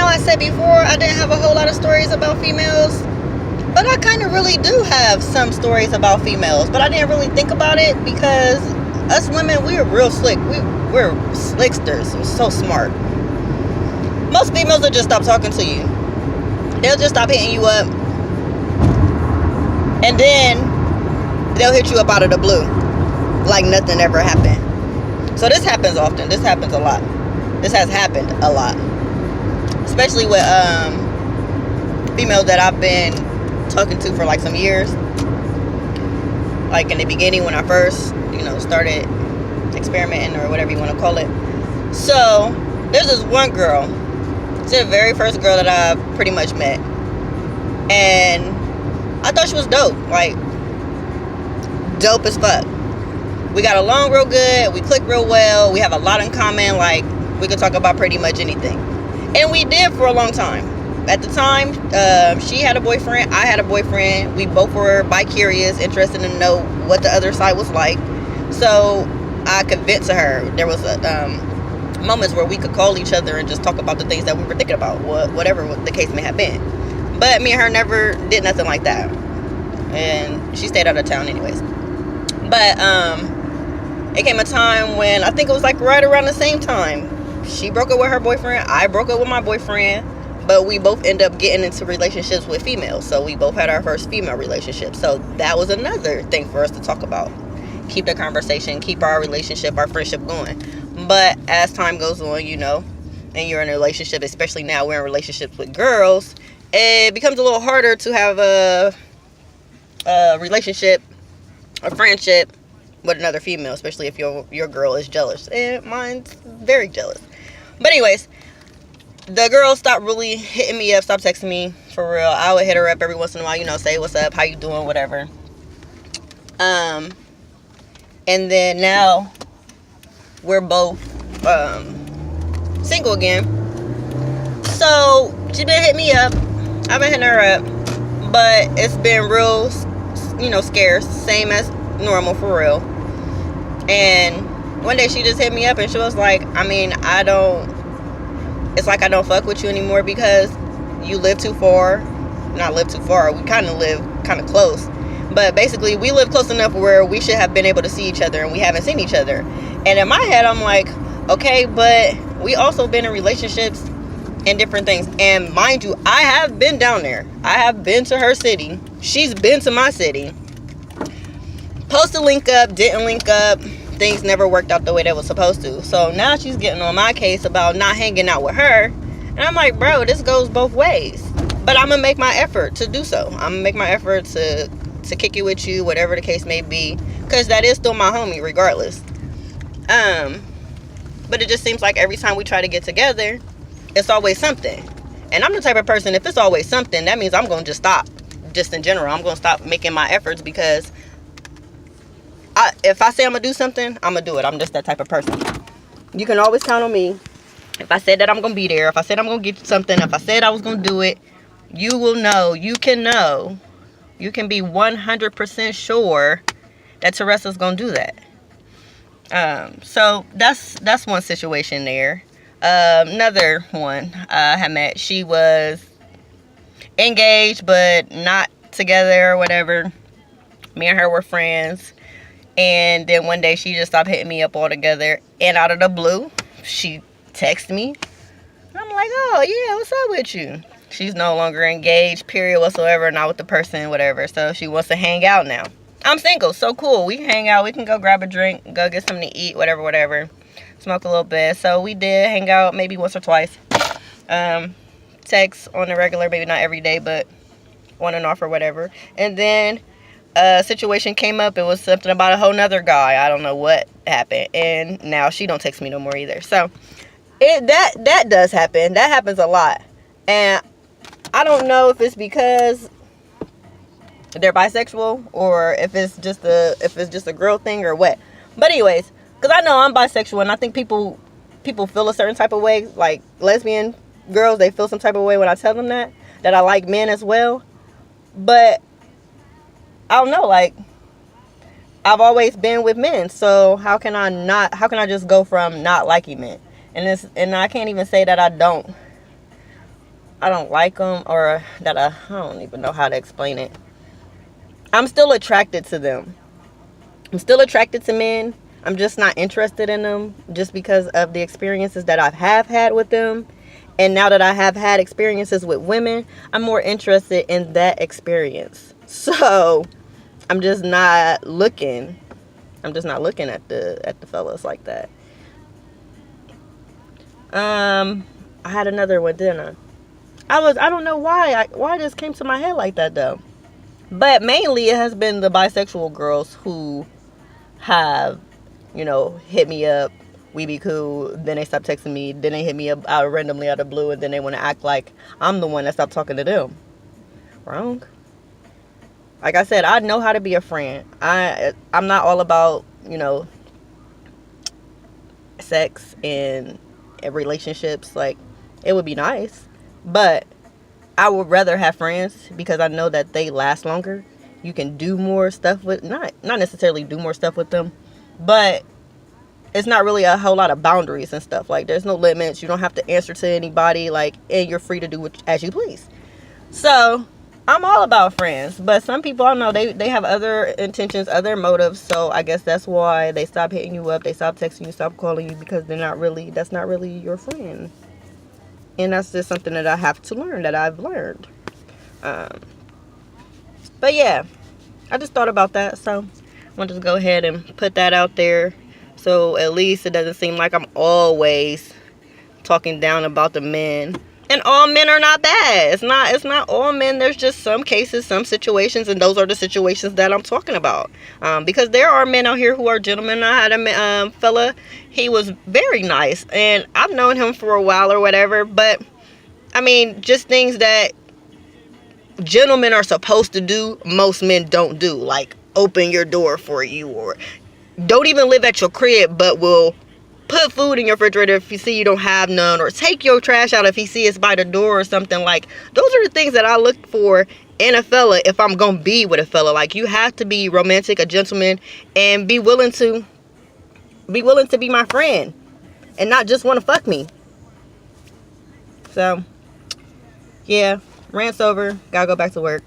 I said before I didn't have a whole lot of stories about females, but I kind of really do have some stories about females. But I didn't really think about it because us women, we're real slick. We're slicksters. We're so smart. Most females will just stop talking to you. They'll just stop hitting you up, and then they'll hit you up out of the blue like nothing ever happened. So this happens often. This happens a lot. This has happened a lot, especially with females that I've been talking to for like some years. Like in the beginning when I first, started experimenting or whatever you want to call it. So there's this one girl. She's the very first girl that I pretty much met, and I thought she was dope. Like dope as fuck. We got along real good. We clicked real well. We have a lot in common. Like we could talk about pretty much anything, and we did for a long time. At the time, she had a boyfriend. I had a boyfriend. We both were bi-curious, interested to know what the other side was like. So I could vent to her. There was moments where we could call each other and just talk about the things that we were thinking about, whatever the case may have been. But me and her never did nothing like that, and she stayed out of town anyways. But it came a time when I think it was like right around the same time. She broke up with her boyfriend. I broke up with my boyfriend. But we both end up getting into relationships with females. So we both had our first female relationship. So that was another thing for us to talk about. Keep the conversation, keep our relationship, our friendship going. But as time goes on, and you're in a relationship, especially now we're in relationships with girls, it becomes a little harder to have a relationship, a friendship with another female, especially if your girl is jealous. And mine's very jealous. But anyways, the girl stopped really hitting me up, stopped texting me for real. I would hit her up every once in a while, say what's up, how you doing, whatever. And then now we're both single again. So she's been hitting me up. I've been hitting her up, but it's been real, scarce, same as normal for real. And one day she just hit me up and she was like, it's like I don't fuck with you anymore because you live too far. Not live too far. We kind of live kind of close. But basically, we live close enough where we should have been able to see each other, and we haven't seen each other. And in my head, I'm like, okay, but we also been in relationships and different things. And mind you, I have been down there. I have been to her city. She's been to my city. Supposed to link up, didn't link up. Things never worked out the way they was supposed to. So now she's getting on my case about not hanging out with her. And I'm like, bro, this goes both ways. But I'm going to make my effort to do so. I'm going to make my effort to kick it with you, whatever the case may be. Because that is still my homie, regardless. But it just seems like every time we try to get together, it's always something. And I'm the type of person, if it's always something, that means I'm going to just stop. Just in general, I'm going to stop making my efforts because if I say I'm going to do something, I'm going to do it. I'm just that type of person. You can always count on me. If I said that I'm going to be there, if I said I'm going to get you something, if I said I was going to do it, you will know. You can know. You can be 100% sure that Teresa's going to do that. So that's one situation there. Another one I had met, she was engaged but not together or whatever. Me and her were friends. And then one day she just stopped hitting me up altogether. And out of the blue, she texted me. I'm like, oh, yeah, what's up with you? She's no longer engaged, period, whatsoever. Not with the person, whatever. So she wants to hang out now. I'm single, so cool. We can hang out. We can go grab a drink, go get something to eat, whatever. Smoke a little bit. So we did hang out maybe once or twice. Text on the regular, maybe not every day, but on and off or whatever. And then a situation came up. It was something about a whole nother guy. I don't know what happened. And now she don't text me no more either. So that does happen. That happens a lot. And I don't know if it's because they're bisexual or if it's just a girl thing or what. But anyways, because I know I'm bisexual and I think people feel a certain type of way. Like lesbian girls, they feel some type of way when I tell them that I like men as well. But I don't know, like I've always been with men, so how can I just go from not liking men? And I can't even say that I don't I don't like them, or that I don't even know how to explain it. I'm still attracted to them. I'm still attracted to men. I'm just not interested in them just because of the experiences that I have had with them. And now that I have had experiences with women, I'm more interested in that experience. So I'm just not looking. I'm just not looking at the fellas like that. I had another one, didn't I? I don't know why this came to my head like that though. But mainly it has been the bisexual girls who have, hit me up. We be cool. Then they stop texting me. Then they hit me up randomly out of the blue, and then they want to act like I'm the one that stopped talking to them. Wrong. Like I said, I know how to be a friend. I'm not all about, sex and relationships. Like, it would be nice, but I would rather have friends because I know that they last longer. You can do more stuff with, not necessarily do more stuff with them, but it's not really a whole lot of boundaries and stuff. Like, there's no limits. You don't have to answer to anybody, like, and you're free to do as you please. So I'm all about friends, but some people, I know, they have other intentions, other motives. So I guess that's why they stop hitting you up, they stop texting you, stop calling you, because that's not really your friend. And that's just something that I have to learn, that I've learned. But yeah, I just thought about that, so I want to just go ahead and put that out there, so at least it doesn't seem like I'm always talking down about the men. And all men are not bad. It's not all men. There's just some cases, some situations, and those are the situations that I'm talking about. Because there are men out here who are gentlemen. I had a fella, he was very nice, and I've known him for a while or whatever, but I mean, just things that gentlemen are supposed to do, most men don't do. Like, open your door for you, or don't even live at your crib, but will put food in your refrigerator if you see you don't have none, or take your trash out if you see it's by the door or something. Like, those are the things that I look for in a fella if I'm gonna be with a fella. Like, you have to be romantic, a gentleman, and be willing to be my friend and not just want to fuck me. So yeah, rant's over. Gotta go back to work.